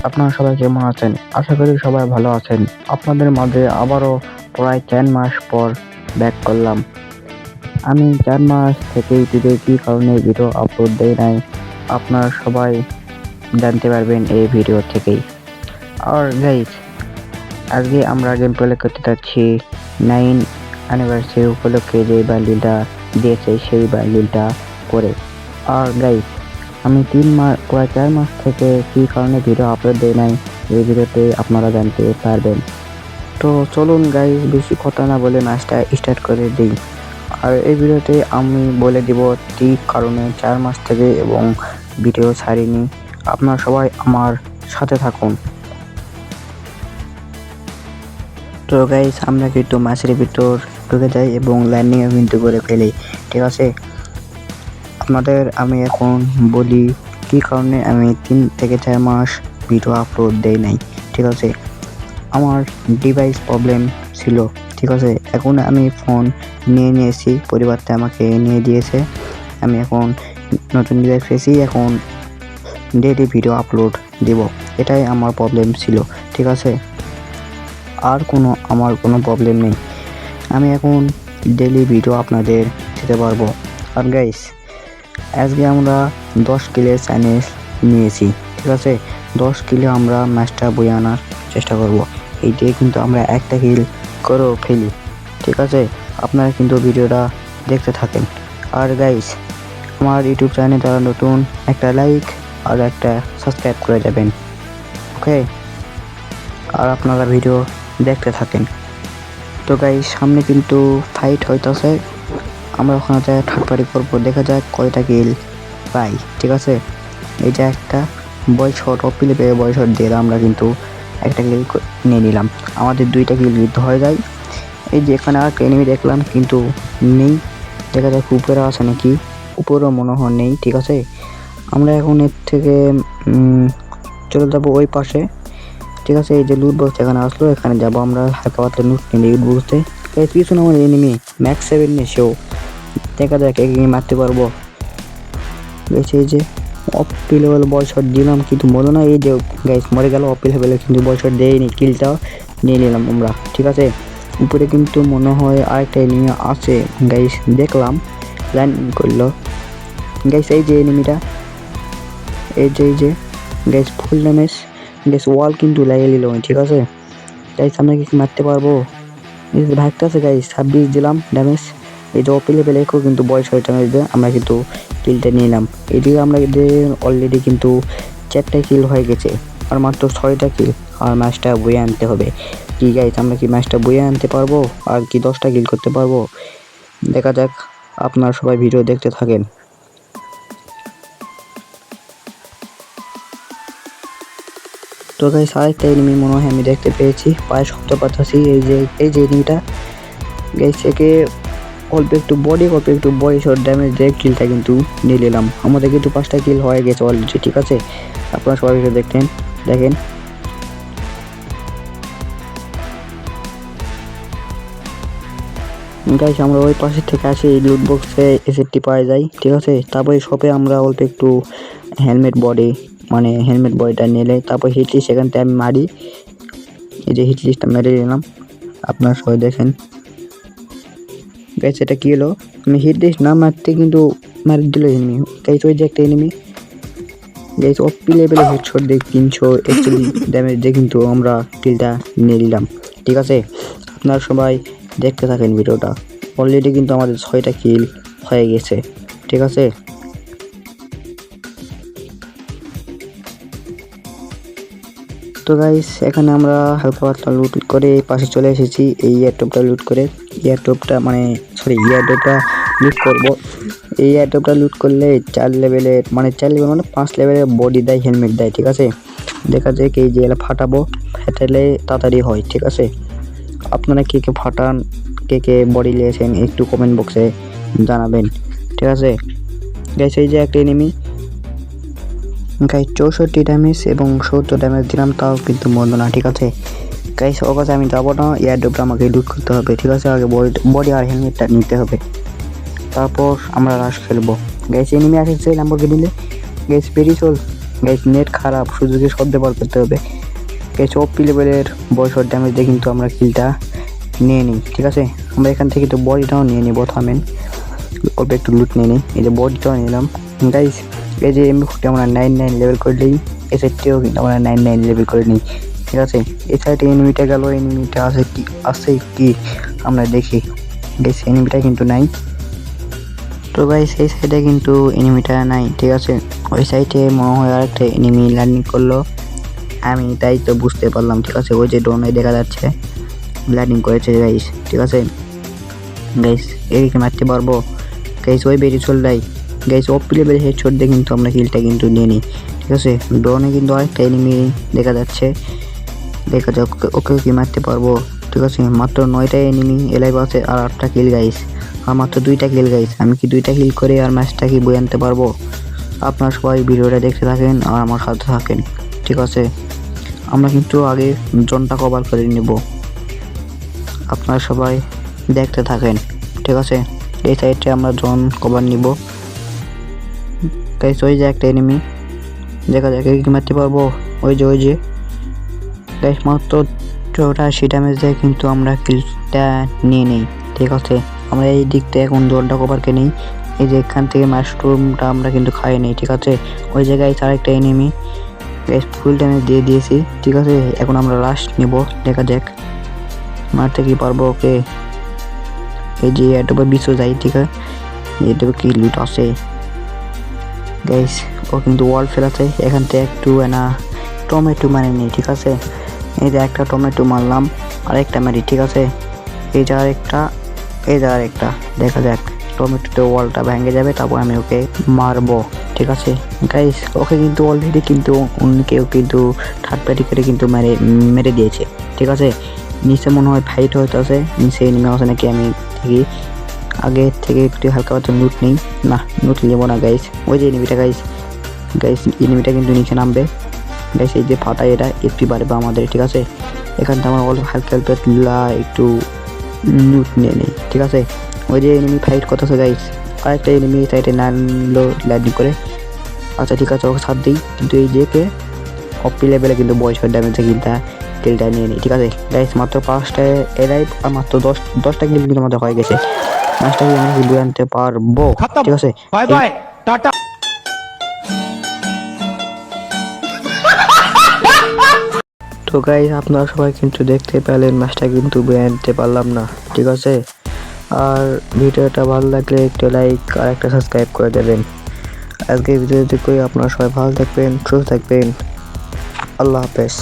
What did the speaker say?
আপনারা সবাই কেমন আছেন? আশা করি সবাই ভালো আছেন। আপনাদের মাঝে আবারও প্রায় 4 মাস পর ব্যাক করলাম। আমি 4 মাস থেকে ইউটিউবে কি কারণে ভিডিও আপলোড দেই নাই, আপনারা সবাই জানতে পারবেন এই ভিডিও থেকেই। আর গাইস, আজকে আমরা গেম প্লে করতে যাচ্ছি 9 অ্যানিভার্সারি উপলক্ষে যে বান্ডিলটা দিয়েছে সেই বান্ডিলটা করে। আর গাইস, আমি প্রায় 4 মাস থেকে কি কারণে ভিডিও আপলোড দেই নাই এই ভিডিওতে আপনারা জানতে পারবেন। তো চলুন গাইস, বেশি কথা না বলে ম্যাচটা স্টার্ট করে দিই। আর এই ভিডিওতে আমি বলে দিব কি কারণে 4 মাস থেকে এবং ভিডিও ছাড়িনি। আপনারা সবাই আমার সাথে থাকুন। তো গাইস, আমরা কিন্তু ম্যাচের ভিতর ঢুকে যাই এবং ল্যান্ডিং কিন্তু করে ফেলি, ঠিক আছে। আপনাদের আমি এখন বলি কি কারণে আমি 3 থেকে 4 মাস ভিডিও আপলোড দেই নাই, ঠিক আছে। আমার ডিভাইস প্রবলেম ছিল, ঠিক আছে। এখন আমি ফোন নিয়ে নিয়েছি, পরিবারটা আমাকে নিয়ে দিয়েছে। আমি এখন নতুন ডিভাইস পেয়েছি, এখন ডেইলি ভিডিও আপলোড দিব। এটাই আমার প্রবলেম ছিল, ঠিক আছে। আর আমার কোনো প্রবলেম নেই। আমি এখন ডেইলি ভিডিও আপনাদের দিতে পারবো। আর গাইস, আজকে আমরা 10 কিলের চ্যালেঞ্জ নিয়েছি, ঠিক আছে। 10 কিলে আমরা ম্যাচটা বয়ে আনার চেষ্টা করব। এইটাই কিন্তু আমরা একটা কিল করেও ফেলি, ঠিক আছে। আপনারা কিন্তু ভিডিওটা দেখতে থাকেন। আর গাইস, আমার ইউটিউব চ্যানেলে যারা নতুন, একটা লাইক আর একটা সাবস্ক্রাইব করে যাবেন, ওকে। আর আপনারা ভিডিও দেখতে থাকেন। তো গাইস, সামনে কিন্তু ফাইট হইতাছে, আমরা ওখানে যাই থার্ড পার্টি করবো, দেখা যাক কয়টা কিল পাই, ঠিক আছে। এই যে একটা বয় শট, অপিলে পেয়ে বয় শট দিয়ে আমরা কিন্তু একটা কিল নিয়ে নিলাম। আমাদের 2টা কিল যুদ্ধ হয়ে যায়। এই যে এখানে আর এনিমি দেখলাম কিন্তু নেই, দেখা যাক উপরে আছে নাকি। উপরেও মনে হয় নেই, ঠিক আছে। আমরা এখন এর থেকে চলে যাবো ওই পাশে, ঠিক আছে। এই যে লুট বক্স এখানে আসলো, এখানে যাবো আমরা হালকা পাতলা লুট নিয়ে লুট বক্সে। এই পিছনে আমার এনিমি ম্যাক্স 7 নিয়ে সেও, দেখা যাক একে মারতে পারবো। এই যে অপি লেভেল বয় শট দিলাম কিন্তু মনে না, এই যে গাইস মরে গেল। অপি লেভেলে কিন্তু বয় শট দেয়নি, কিলটাও নিয়ে নিলাম আমরা, ঠিক আছে। উপরে কিন্তু মনে হয় আরেকটা এনিমি আছে গাইস, দেখলাম ল্যান্ডিং করলো গাইস। এই যে এনিমিটা, এই যে গাইস ফুল ড্যামেজ গাইস, ওয়াল কিন্তু লাগিয়ে নিল, ঠিক আছে। গাইস আমরা কি মারতে পারবো? ভাগতে আছে গাইস, 26 দিলাম ড্যামেজ। এই যে অপি লেভেলে কিন্তু বয়স হয়ে ড্যামেজ দেয়, আমরা কিন্তু কিলটা নিলাম। এদিকে আমরা অলরেডি কিন্তু 4টা কিল হয়ে গেছে, আর মাত্র 6টা কিল। আর ম্যাচটা বয়ে আনতে হবে। কি গাইস, আমরা কি ম্যাচটা বয়ে আনতে পারবো? আর কি 10টা কিল করতে পারবো? দেখা যাক, আপনারা সবাই ভিডিও দেখতে থাকেন। তো গাইস, আরেকটা এনিমি মনে হয় আমি দেখতে পেয়েছি, পায়ে শব্দ পাচ্ছি। এই যে এনিমিটা গাইস, একে অল্প একটু বডি শট ড্যামেজ দিয়ে কিলটা কিন্তু নিয়ে নিলাম। আমাদের কিন্তু 5টা কিল হয়ে গেছে অলরেডি, ঠিক আছে। আপনারা সবাই ভিডিও দেখেন। গাইস, আমরা ওই পাশে থেকে আসি, লুট বক্সে এসএফটি পাওয়া যায়, ঠিক আছে। তারপরে শপে আমরা অল্প একটু হেলমেট বডিটা নিলে, তারপর হিটলিস্ট সেখান থেকে আমি মারি। এই যে হিটলিস্টটা মেরে নিলাম, আপনারা সবাই দেখেন। গাইস, এটা কি হলো? আমি হিটলিস্ট না মারতে কিন্তু মারি দিল এনিমি। গাইস, ওই যে একটা এনিমি গাইস, অপি লেভেলে হেডশট দিয়ে 341 ড্যামেজ দিয়ে কিন্তু আমরা কিলটা নিয়ে নিলাম, ঠিক আছে। আপনারা সবাই দেখতে থাকেন ভিডিওটা। অলরেডি কিন্তু আমাদের 6টা কিল হয়ে গেছে, ঠিক আছে। তো গাইস, এখানে আমরা হালকা পাতলা লুট করে এই পাশে চলে এসেছি। এই এয়ারড্রপটা লুট করে লুট করব। এই এয়ারড্রপটা লুট করলে 4 লেভেলে 5 লেভেলে বডি দেয়, হেলমেট দেয়, ঠিক আছে। দেখা যায় কি যে ফাটালে তাড়াতাড়ি হয়, ঠিক আছে। আপনারা কে ফাটান, কে বডি নিয়েছেন একটু কমেন্ট বক্সে জানাবেন, ঠিক আছে। গাইস, এই যে একটা এনিমি গাইস, 64 ড্যামেজ এবং 70 ড্যামেজ দিলাম, তাও কিন্তু মন্দ না, ঠিক আছে। গাইস, ওর কাছে আমি যাবো না, এয়ারড্রপটা আমাকে লুট করতে হবে, ঠিক আছে। আগে বডি আর হেলমেটটা নিতে হবে, তারপর আমরা রাশ খেলবো। গাইস, এনিমি আসছে ল্যাম্বরগিনিতে, গাইস বেরিয়ে চল। গাইস নেট খারাপ, শুধু কি শব্দ বার করতে হবে গাইস। ওপি লেভেলের বয়সর ড্যামেজ দিয়ে কিন্তু আমরা কিলটা নিয়ে নিই, ঠিক আছে। আমরা এখান থেকে তো বডিটাও নিয়ে নিই, থামেন অল্প একটু লুট নিয়ে নিই। এই যে বডিটাও নিলাম গাইস। এই যে এমবি40 আমরা 99 লেভেল করে নিই, এই সাইডটিও কিন্তু আমরা 99 লেভেল করে নিই, ঠিক আছে। এই সাইডে এনিমিটা গেল, এনিমিটা আছে কি আমরা দেখি গাইস। এনিমিটা কিন্তু নাই তো গাইস, এই সাইডে কিন্তু এনিমিটা নাই, ঠিক আছে। ওই সাইডে মনে হয় আরেকটা এনিমি ল্যান্ডিং করলো, আমি তাই তো বুঝতে পারলাম, ঠিক আছে। ওই যে ড্রোনে দেখা যাচ্ছে ল্যান্ডিং করেছে গাইস, ঠিক আছে। গাইস এদিকে মারতে পারবো গাইস, ওই বেরিয়ে চল যাই গাইস। ওপি লেভেল হেডশট দিয়ে কিন্তু আমরা কিলটা কিন্তু নিয়ে নিই, ঠিক আছে। ড্রোনে কিন্তু আরেকটা এনিমি দেখা যাচ্ছে, দেখা যাক ওকে কি মারতে পারবো, ঠিক আছে। মাত্র 9টা এনিমি এলাইভ আছে আর 8টা কিল গাইস, আর মাত্র 2টা কিল গাইস। আমি কি 2টা কিল করে আর ম্যাচটা কি বয়ে আনতে পারবো? আপনারা সবাই ভিডিওটা দেখতে থাকেন আর আমার সাথে থাকেন, ঠিক আছে। আমরা কিন্তু আগে জোনটা কভার করে নেব, আপনারা সবাই দেখতে থাকেন, ঠিক আছে। এই সাইডে আমরা জোন কভার নিব গাইস। ওই যে একটা এনিমি, দেখা যাক কি মারতে পারবো। ওই যে গাইস মাত্র 84 ড্যামেজ দেয় কিন্তু আমরা কিলটা নিয়ে নিই, ঠিক আছে। আমরা এই দিকটা এখন জোনটা কভারকে নিই, এই যে এখান থেকে মাশরুমটা আমরা কিন্তু খাই নিই, ঠিক আছে। ওই জায়গায় আরেকটা এনিমি গাইস, ফুল ড্যামেজ দিয়ে দিয়েছি, ঠিক আছে। এখন আমরা লাস্ট নিব, দেখা যাক মারতে কি পারবো ওকে। এই যে এটুকু বিশ্ব যাই, ঠিক আছে। এটুকু কি লুট আছে গাইস, ও কিন্তু ওয়াল ফেলাতে এখান থেকে একটু না টমেটো মানে নেই, ঠিক আছে। এই যে একটা টমেটো মারলাম, আরেকটা মারি, ঠিক আছে। এই যে আরেকটা, এই যে আরেকটা, দেখা যাক টমেটোতে ওয়ালটা ভেঙে যাবে, তারপর আমি ওকে মারবো, ঠিক আছে গাইস। ওকে কিন্তু অলরেডি কিন্তু অন্য কেউ কিন্তু থার্ড পার্টি করে কিন্তু মেরে দিয়েছে, ঠিক আছে। নিচে মনে হয় ফাইট হইতেছে, নিচে নেমে আসে নাকি, আমি দেখি আগে থেকে একটু হালকা পাতলা লুট নেই, না লুট নেবো না গাইস। ওই যে এনিমিটা গাইস, এনিমিটা কিন্তু নিচে নামবে গাইস। এই যে ফাটা এটা একটু বাড়বে আমাদের, ঠিক আছে। এখান থেকে আমরা অল্প হালকা একটু লুট নিয়ে নিই, ঠিক আছে। ওই যে এনিমি ফাইট করতেছে গাইস, আরেকটা এনিমি সাইডে নামলো ল্যান্ডিং করে, আচ্ছা ঠিক আছে ওকে সাথ দিই। কিন্তু এই যে কে অপি লেভেলে কিন্তু বয়সের ড্যামেজে কিলটা নিয়ে নিই, ঠিক আছে গাইস। মাত্র 5টা এলাইভ আর মাত্র 10টা কিল কিন্তু আমাদের হয়ে গেছে। ম্যাচটা কি আমি বয়ে আনতে পারবো, ঠিক আছে। Bye bye tata. তো গাইস আপনারা সবাই কিন্তু দেখতে পেলেন ম্যাচটা কিন্তু বয়ে আনতে পারলাম না, ঠিক আছে। আর ভিডিওটা ভালো লাগলে একটা লাইক আর একটা সাবস্ক্রাইব করে দেবেন। আজকে ভিডিওতে আপনারা সবাই ভালো থাকবেন, সুস্থ থাকবেন, আল্লাহ হাফেজ।